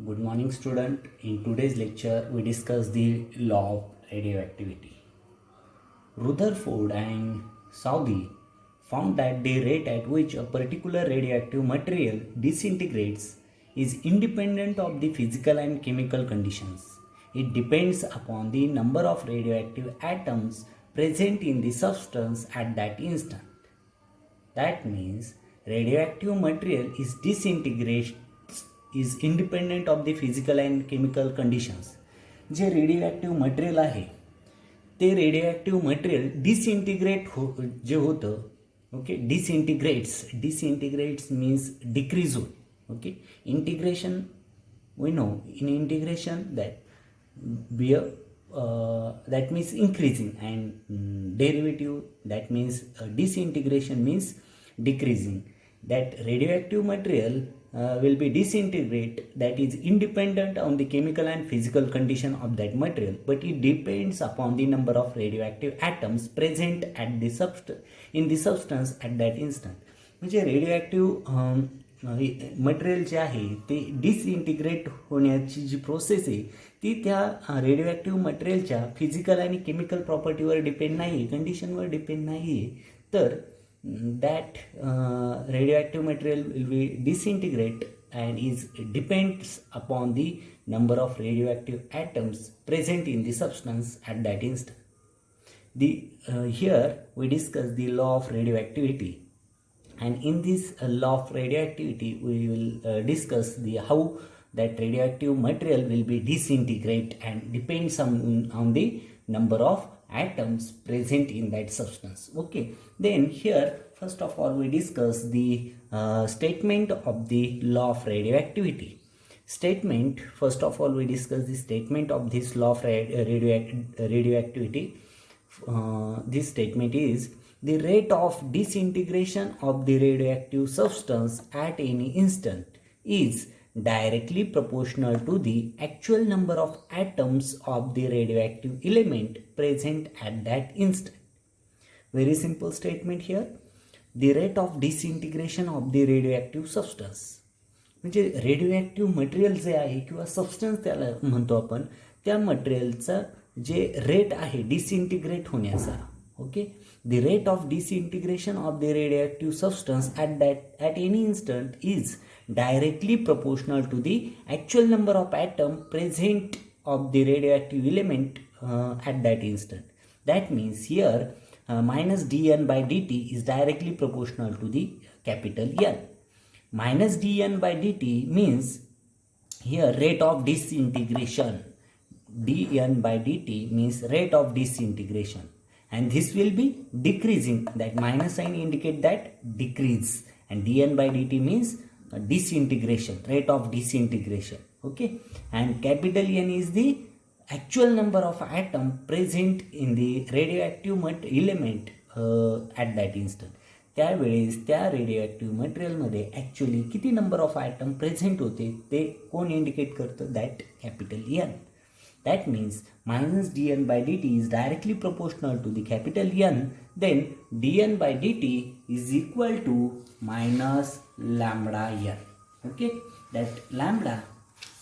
Good morning, student. In today's lecture, we discuss the law of radioactivity. Rutherford and Southey found that the rate at which a particular radioactive material disintegrates is independent of the physical and chemical conditions. It depends upon the number of radioactive atoms present in the substance at that instant. That means radioactive material is independent of the physical and chemical conditions. जे radioactive material आहे ते radioactive material जे होतं okay disintegrates means decrease होत okay integration we know in integration that means increasing and derivative that means disintegration means decreasing. That radioactive material will be disintegrate, that is independent on the chemical and physical condition of that material, but it depends upon the number of radioactive atoms present at the in the substance at that instant. म्हणजे रेडिओॲक्टिव्ह material जे आहे ते disintegrate होण्याची जी process आहे ती त्या रेडिओॲक्टिव्ह मटेरियलच्या physical आणि chemical प्रॉपर्टीवर depend नाही आहे, कंडिशनवर डिपेंड नाही आहे. तर that radioactive material will be disintegrate and is depends upon the number of radioactive atoms present in the substance at that instant. Here we discuss the law of radioactivity, and in this law of radioactivity we will discuss how that radioactive material will be disintegrate and depends on the number of atoms present in that substance. Okay, then here first of all we discuss the statement of the law of radioactivity. First of all we discuss the statement of this law of radioactivity. This statement is: the rate of disintegration of the radioactive substance at any instant is directly proportional to the actual number of atoms of the radioactive element present at that instant. Very simple statement here. The rate of disintegration of the radioactive substance म्हणजे रेडिओॲक्टिव्ह material जे आहे किंवा substance त्याला म्हणतो आपण, त्या मटेरियलचा जे rate आहे disintegrate होण्याचा, okay, the rate of disintegration of the radioactive substance at any instant is directly proportional to the actual number of atoms present of the radioactive element at that instant. That means here minus dN by dt is directly proportional to the capital N. Minus dN by dt means here rate of disintegration. dN by dt means rate of disintegration, and this will be decreasing. That minus sign indicate that decrease, and dN by dt means disintegration, rate of disintegration. Okay, and capital N is the actual number of atom present in the radioactive element at that instant. त्यावेळेस त्या रेडिओॲक्टिव्ह मटेरियलमध्ये actually किती number of atom present होते ते कोण indicate करतं? That capital N. That means minus dN by dt is directly proportional to the capital N. Then dN by dt is equal to minus lambda N. Okay, that lambda,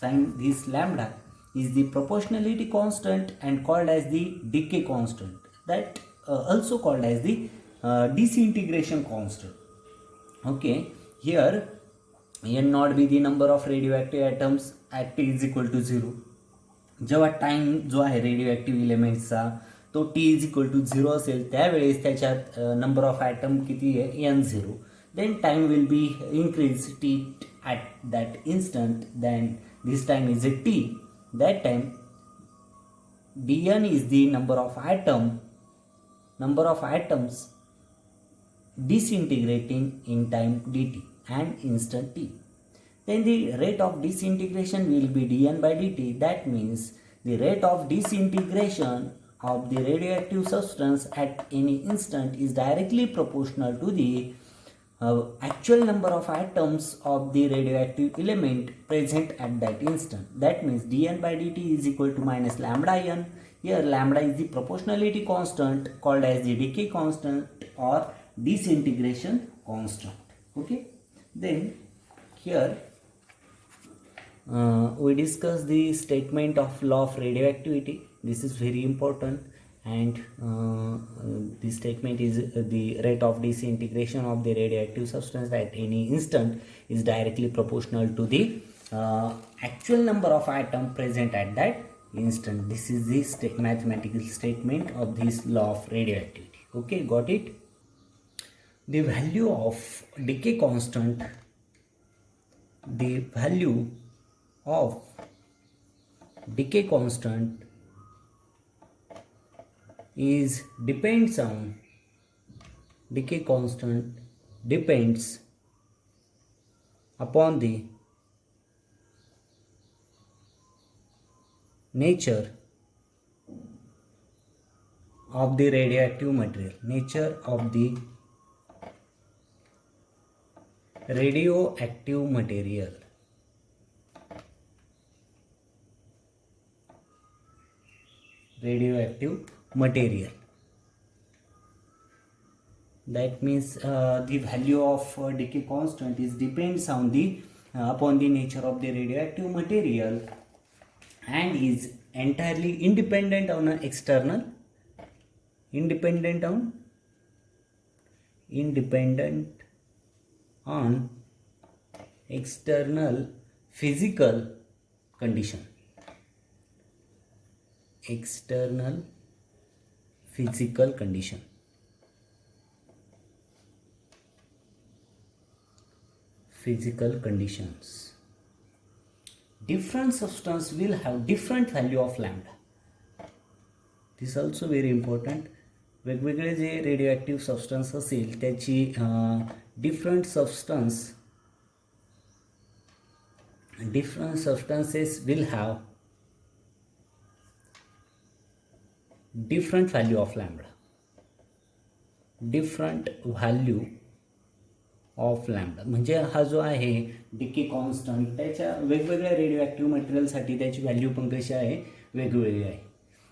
sign this lambda is the proportionality constant and called as the decay constant. That also called as the disintegration constant. Okay, here N naught be the number of radioactive atoms at t is equal to 0. जेव्हा time जो आहे रेडिओॲक्टिव्ह इलेमेंट्सचा तो t is equal to 0 असेल त्यावेळेस त्याच्यात number of atom किती आहे? N0. Then time will be increase t at that instant, then this time is a t. That time dN is the number of atoms disintegrating in time dt and instant t. Then the rate of disintegration will be dN by dt. That means the rate of disintegration of the radioactive substance at any instant is directly proportional to the actual number of atoms of the radioactive element present at that instant. That means dN by dt is equal to minus lambda N. Here lambda is the proportionality constant called as the decay constant or disintegration constant. Okay, then here we discuss the statement of law of radioactivity. This is very important, and the statement is the rate of disintegration of the radioactive substance at any instant is directly proportional to the actual number of atoms present at that instant. This is the mathematical statement of this law of radioactivity. Okay, got it? The value of decay constant, the value of decay constant is depends on decay constant depends upon the nature of the radioactive material, nature of the radioactive material. Radioactive material. That means the value of decay constant is depends on the upon the nature of the radioactive material and is entirely independent on an external independent on external physical condition. External physical condition. Physical conditions. Different substance will have different value of lambda. This also very important. वेगवेगळे जे radio substance असेल त्याची different substances will have different value of lambda. Different value of lambda म्हणजे हा जो आहे decay constant त्याच्या वेगवेगळ्या radio मटेरियलसाठी त्याची व्हॅल्यू पण कशी आहे वेगवेगळी आहे.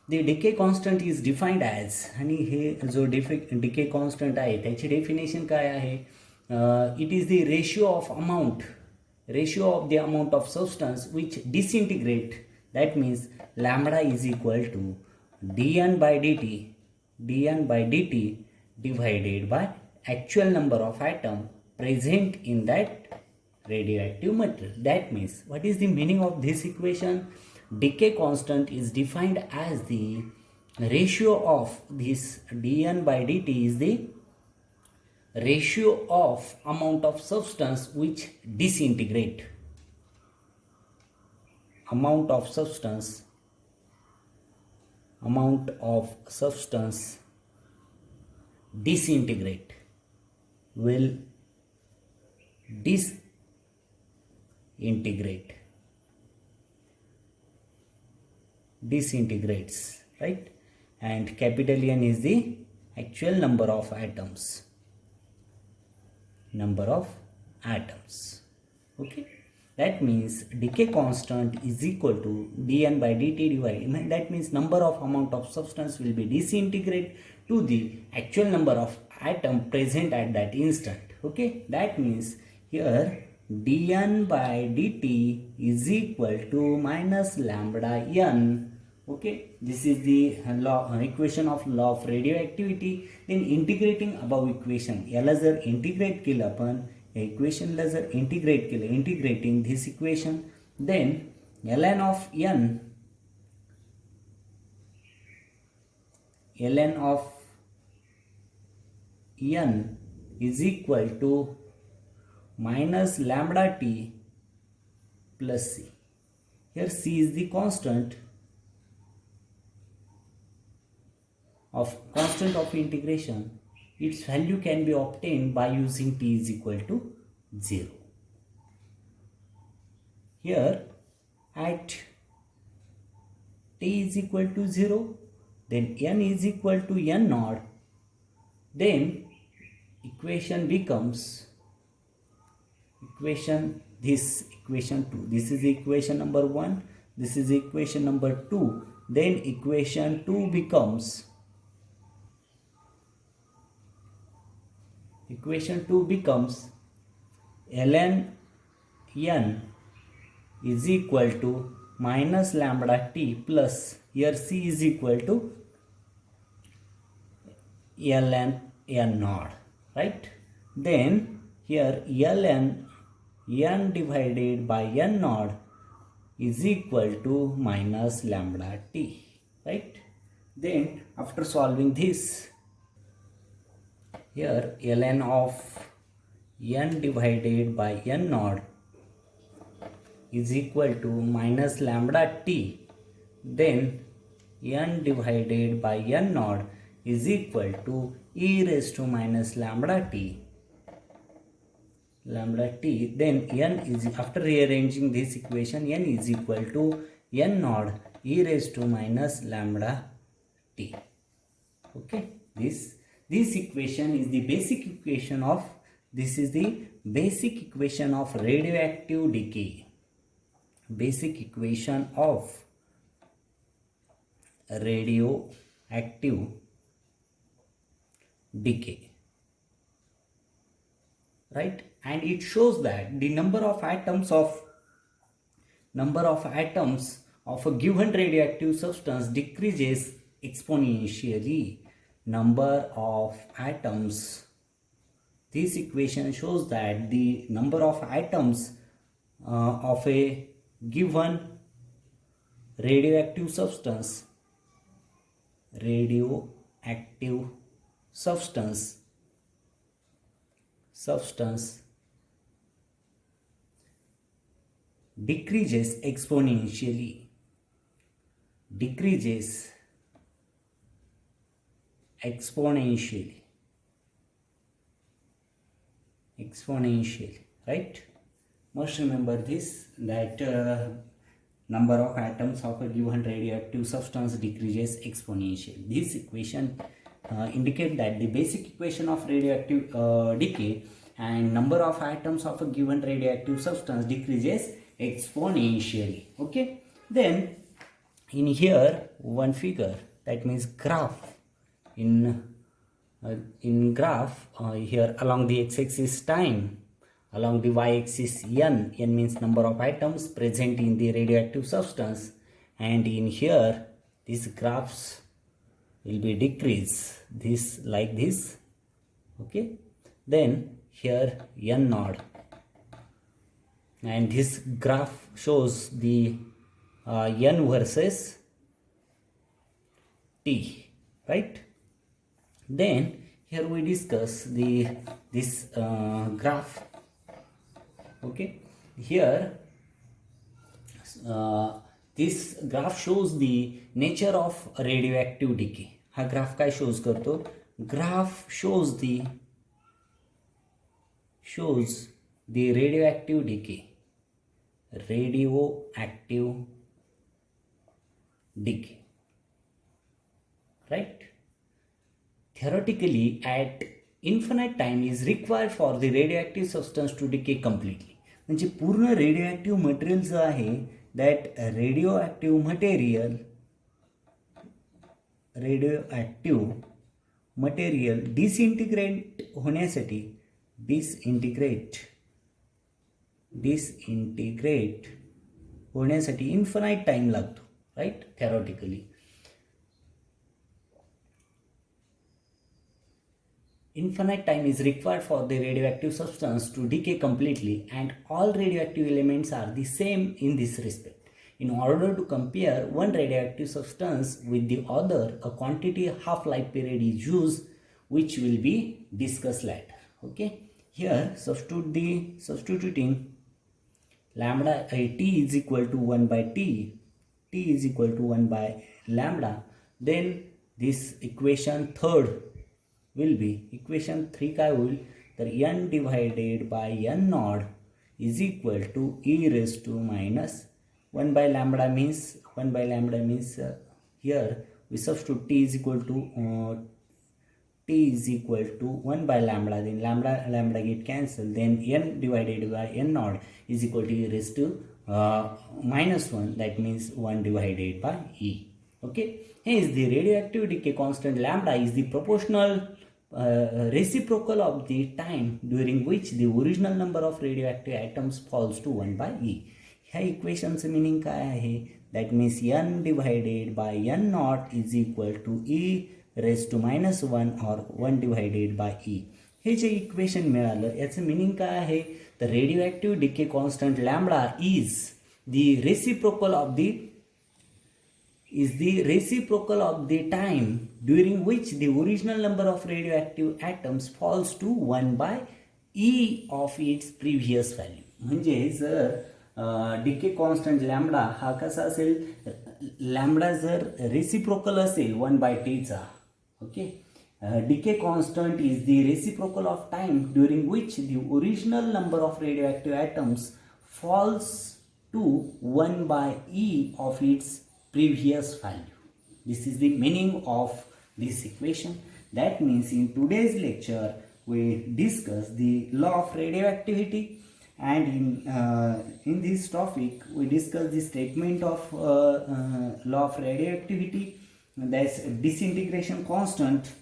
The decay constant is defined as आणि हे जो डिके कॉन्स्टंट आहे त्याची डेफिनेशन काय आहे? It is the ratio of the amount of substance which disintegrate. That means lambda is equal to dn by dt divided by actual number of atom present in that radioactive material. That means what is the meaning of this equation? Decay constant is defined as the ratio of this dn by dt is the ratio of amount of substance which disintegrate. Amount of substance disintegrate will disintegrates, right? And capital N is the actual number of atoms. Okay, that means decay constant is equal to dn by dt divided, that means number of amount of substance will be disintegrate to the actual number of atom present at that instant. Okay, that means here dn by dt is equal to minus lambda n. Okay, this is the equation of law of radioactivity. Then integrating above equation याला जर integrate केलं आपण इक्वेशनला जर integrate केलं, integrating this equation, then ln of n is equal to minus lambda t plus c. Here c is the constant of integration. Its value can be obtained by using t is equal to 0. Here at t is equal to 0, then n is equal to n naught, then equation becomes this equation 2. This is equation number 1, this is equation number 2, then equation 2 becomes ln n is equal to minus lambda t plus here c is equal to ln n naught, right? Then here ln n divided by n naught is equal to minus lambda t, right? Then after solving this, here ln of n divided by n naught is equal to minus lambda t. Then n divided by n naught is equal to e raised to minus lambda t. Then n is, after rearranging this equation, n is equal to n naught e raised to minus lambda t. Okay, this equation is the basic equation of radioactive decay. Basic equation of radioactive decay, right? And it shows that the number of atoms of a given radioactive substance decreases exponentially. Number of atoms, this equation shows that the number of atoms of a given radioactive substance decreases exponentially. Right? Must remember this, that number of atoms of a given radioactive substance decreases exponentially. This equation indicate that the basic equation of radioactive decay and number of atoms of a given radioactive substance decreases exponentially. Okay, then in here one figure, that means graph. In graph, here along the x-axis time, along the y-axis n means number of atoms present in the radioactive substance, and in here these graphs will be decrease this like this. Okay, then here n naught, and this graph shows the n versus t, right? Then here we discuss this graph. Okay, here this graph shows the nature of radioactive decay. हा graph काय shows करतो? Graph shows the radioactive decay. Right? Theoretically, at infinite time is required for the radioactive substance to decay completely. म्हणजे पूर्ण radio material जो आहे, that radio material disintegrate होण्यासाठी infinite time लागतो, right? Theoretically infinite time is required for the radioactive substance to decay completely, and all radioactive elements are the same in this respect. In order to compare one radioactive substance with the other, a quantity half-life period is used, which will be discussed later. Okay, here substituting lambda t is equal to 1 by t is equal to 1 by lambda, then this equation third will be, equation 3 काय होईल तर n divided by n naught is equal to e raised to minus 1 by lambda means here we substitute t is equal to 1 by lambda, then lambda get cancelled, then n divided by n naught is equal to e raised to minus 1, that means 1 divided by e. Okay, hence the radioactive decay constant lambda is the proportional reciprocal of the time during which the original number of radioactive atoms falls to 1 by e. ह्या इक्वेशनचं meaning काय आहे? That means n divided by n naught is equal to e⁻1 और 1 divided by e. हे जे equation मिळालं याचं meaning काय आहे? तर radioactive decay constant lambda is the reciprocal of the time during which the original number of radioactive atoms falls to 1 by e of its previous value. म्हणजे जर decay constant lambda हा कसा असेल? Lambda जर reciprocal असेल 1/t चा, okay, decay constant is the reciprocal of time during which the original number of radioactive atoms falls to 1 by e of its previous value. This is the meaning of this equation. That means in today's lecture we discuss the law of radioactivity, and in this topic we discuss the statement of law of radioactivity. That's disintegration constant.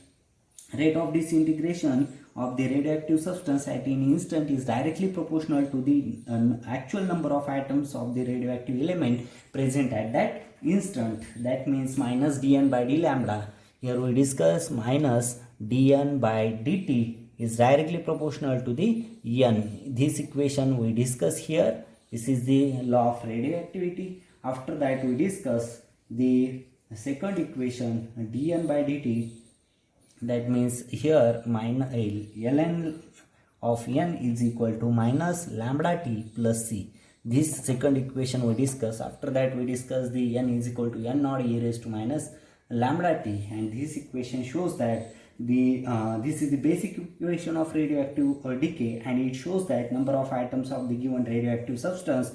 Rate of disintegration of the radioactive substance at an instant is directly proportional to the actual number of atoms of the radioactive element present at that instant. That means minus dn by d lambda. Here we discuss minus dn by dt is directly proportional to the n. This equation we discuss here. This is the law of radioactivity. After that we discuss the second equation, dn by dt. That means here minus ln of n is equal to minus lambda t plus c. This second equation we discuss. After that we discuss the n is equal to n naught e raised to minus lambda t, and this equation shows that this is the basic equation of radioactive decay, and it shows that number of atoms of the given radioactive substance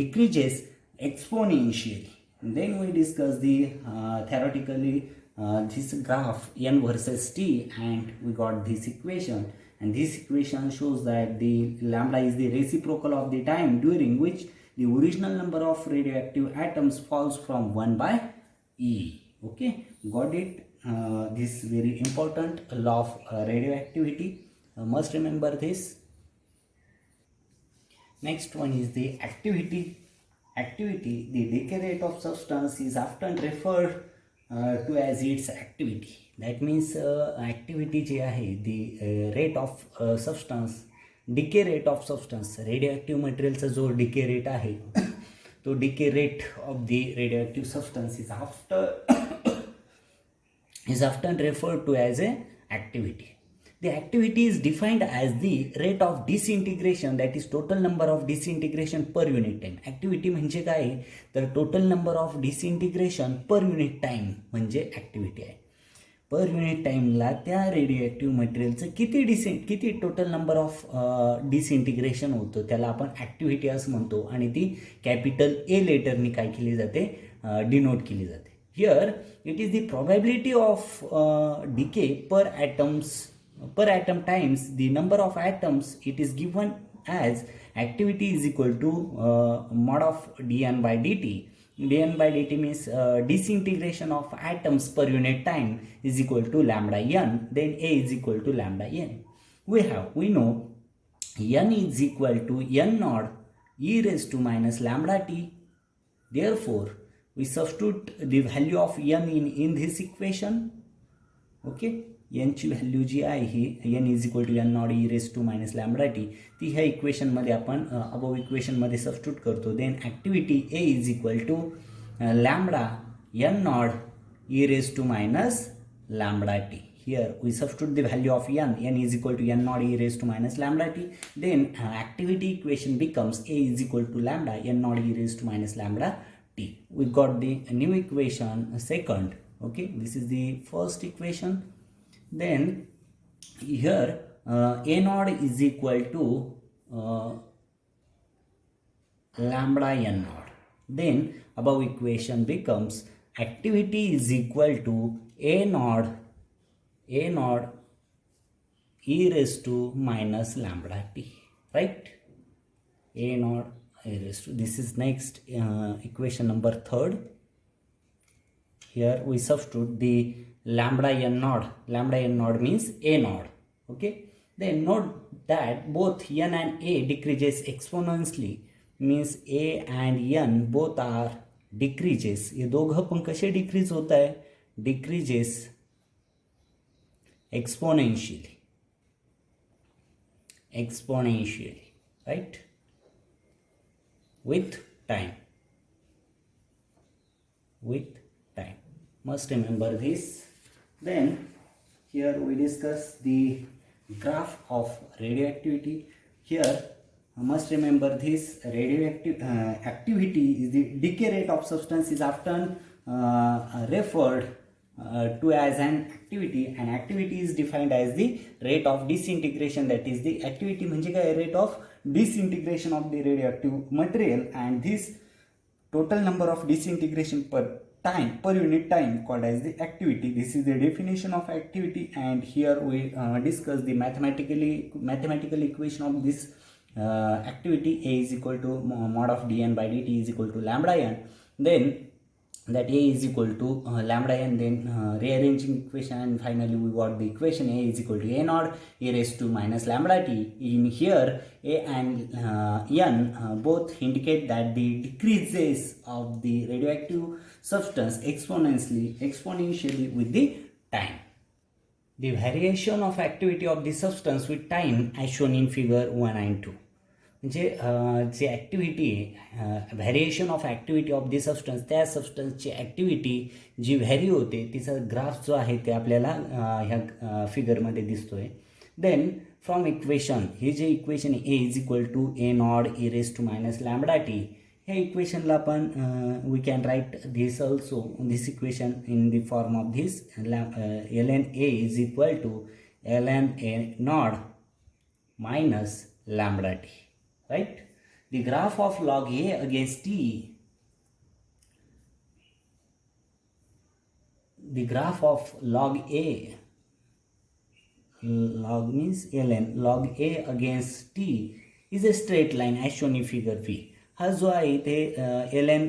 decreases exponentially. And then we discuss the theoretically this graph n versus t, and we got this equation, and this equation shows that the lambda is the reciprocal of the time during which the original number of radioactive atoms falls from 1 by e. Okay, got it? This very important law of radioactivity. Must remember this. Next one is the activity. The decay rate of substance is often referred to as its activity. That means activity जे आहे, the rate of substance, decay rate of substance, radioactive materialचा जो decay rate आहे तो decay rate of the radioactive substance is often referred to as a activity. The activity is defined as the rate of disintegration, that is total number of disintegration per unit time. Activity म्हणजे काय? तर total number of disintegration per unit time म्हणजे activity आहे. Per unit टाईमला त्या radio मटेरियलचं किती total number of डिसइंटिग्रेशन होतं त्याला आपण ॲक्टिव्हिटी असं म्हणतो, आणि ती कॅपिटल ए लेटरनी काय केली जाते? डिनोट केली जाते. Here it is the probability of decay per atom times the number of atoms. It is given as activity is equal to mod of dn by dt. dn by dt means disintegration of atoms per unit time is equal to lambda n. Then a is equal to lambda n. We know n is equal to n naught e raised to minus lambda t. Therefore we substitute the value of n in this equation. Okay, n ची value जी आहे ही n is equal to n naught e raise to minus lambda t, ती ह्या इक्वेशनमध्ये आपण above इक्वेशनमध्ये substitute करतो. Then activity A is equal to lambda n naught e raise to minus lambda t. Here we substitute the value of n is equal to n naught e raise to minus lambda t. Then activity equation becomes a is equal to lambda n naught e raise to minus lambda t. We got the new equation second. Okay, this is the first equation. Then here a naught is equal to lambda n naught. Then above equation becomes activity is equal to a naught e raised to minus lambda t, right? A naught e raised to, this is next equation number third. Here we substitute the lambda n naught. Lambda n naught means a naught. Okay, then note that both n and a decreases exponentially means A and N both are decreases. हे दोघं पण कसे decrease होत आहे? Decreases exponentially, right, with time. Must remember this. Then here we discuss the graph of radioactivity. Here must remember this: radioactive activity is the decay rate of substance is often referred to as an activity, and activity is defined as the rate of disintegration. That is the activity म्हणजे काय? rate of disintegration of the radioactive material, and this total number of disintegration per unit time called as the activity. This is the definition of activity, and here we discuss the mathematical equation of this activity. A is equal to mod of dn by dt is equal to lambda n. Then that A is equal to lambda n, then rearranging equation, and finally we got the equation A is equal to A naught e raised to minus lambda t. In here A and n both indicate that the decreases of the radioactive substance exponentially with the time. The variation of activity of the substance with time as shown in figure 1 and 2. म्हणजे जे activity आहे, variation of activity of the substance, त्या सबस्टन्सची activity जी vary होते तिचा graph जो आहे ते आपल्याला ह्या फिगरमध्ये दिसतो आहे. देन फ्रॉम इक्वेशन, हे जे equation A is equal to A naught e raise to minus lambda t, ह्या इक्वेशनला आपण we can write this also, this equation in the form of this L N A is equal to L N A naught minus lambda t. Right? The graph of log A against T, the graph of log A, log means ln, log A against T is a straight line as shown in figure B. हा जो आहे ते ln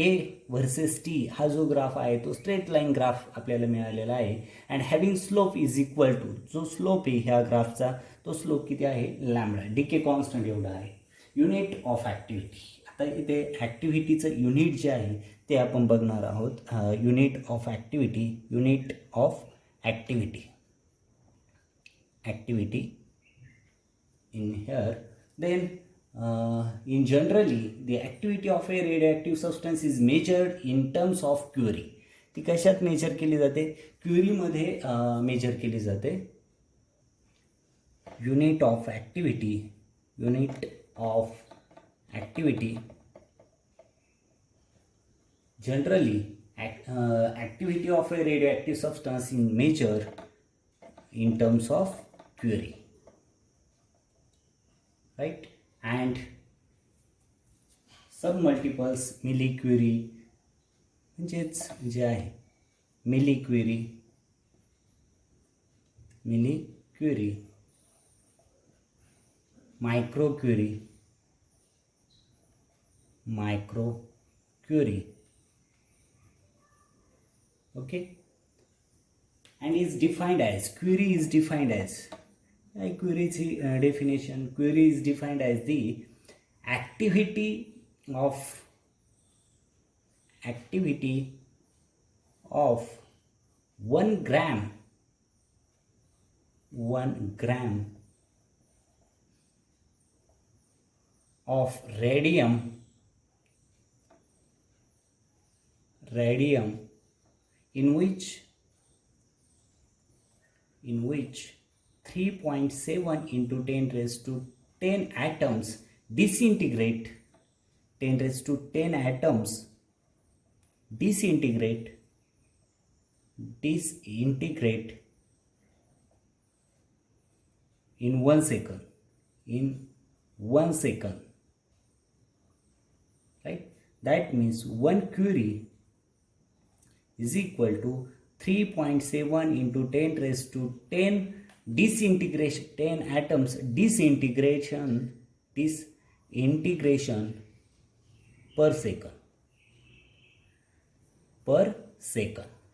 A versus T हा जो graph आहे तो straight line graph आपल्याला मिळालेला आहे. And having slope is equal to, जो स्लोप आहे ह्या ग्राफचा तो स्लोप किती आहे? लॅम्बडा, डीके कॉन्स्टंट एवढा आहे. युनिट ऑफ ॲक्टिव्हिटी, आता इथे ॲक्टिव्हिटीचं युनिट जे आहे ते आपण बघणार आहोत. Unit of activity in here. Then in generally the activity of a radioactive substance is measured in terms of Curie. ती कशात मेजर केली जाते? क्युरीमध्ये मेजर केली जाते. Unit of activity generally activity of a radioactive substance is measured in terms of Curie, right? And submultiples millicurie म्हणजेच जे आहे millicurie, microcurie, okay, and is defined as, Curie is defined as, Curie's definition, Curie is defined as the activity of 1 gram of radium in which 3.7 into 10 raised to 10 atoms disintegrate in 1 second, right? That means 1 Curie is equal to 3.7 into 10 raised to 10 disintegration, 10 atoms disintegration per second,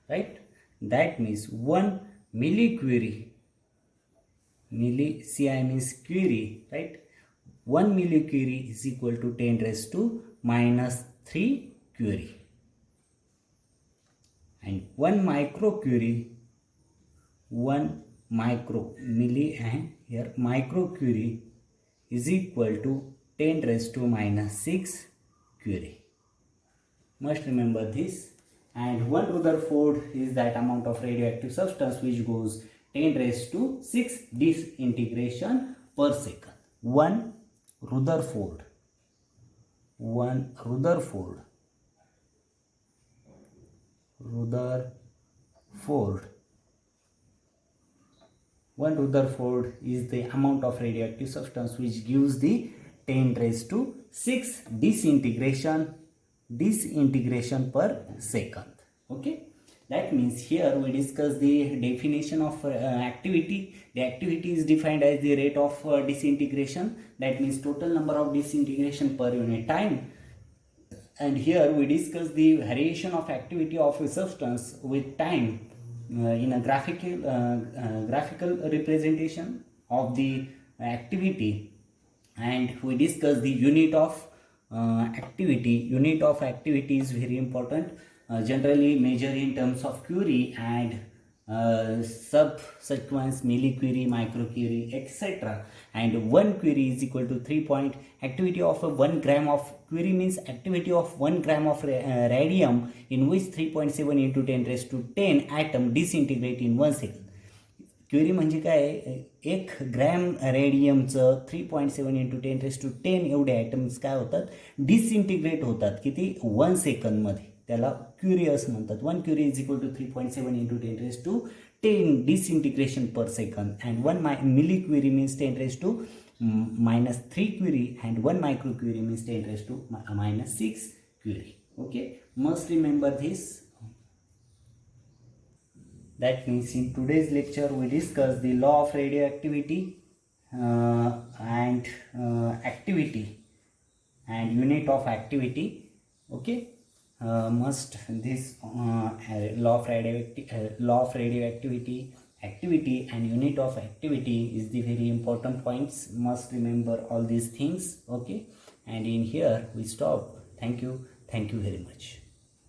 right? That means 1 millicurie, milli Ci means curie, right? 1 millicurie is equal to 10 raised to minus 3 curie. And 1 microcurie, 1 micro milli and here microcurie is equal to 10 raised to minus 6 curie. Must remember this. And 1 Rutherford is that amount of radioactive substance which goes 10 raised to 6 disintegration per second. 1 Rutherford, 1 Rutherford is the amount of radioactive substance which gives the 10 raised to 6 disintegration per second. Okay, that means here we discuss the definition of activity. The activity is defined as the rate of disintegration, that means total number of disintegration per unit time. And here we discuss the variation of activity of a substance with time in a graphical representation of the activity. And we discuss the unit of activity. Unit of activity is very important, generally measured in terms of curie and subsequence millicurie, microcurie, etc. And 1 curie is equal to 3 point. Activity of 1 gram of curie means activity of 1 gram of radium in which 3.7 into 10 raised to 10 atom disintegrate in 1 second. Curie म्हणजे काय, 1 gram रेडियमचं 3.7 into 10 raise to 10 एवढे atoms काय होतात, disintegrate होतात. किती, 1 सेकंदमध्ये. त्याला Curie असं म्हणतात. 1 curie is equal to 3.7 into 10 raise to 10 disintegration per second. And 1 millicurie means 10 raise to minus 3 curie and 1 microcurie means 10 raised to minus 6 curie. Okay, must remember this. That means in today's lecture we discuss the law of radioactivity and activity and unit of activity. Okay, must this law of radioactivity, activity and unit of activity is the very important points. Must remember all these things. Okay, and in here we stop. Thank you very much.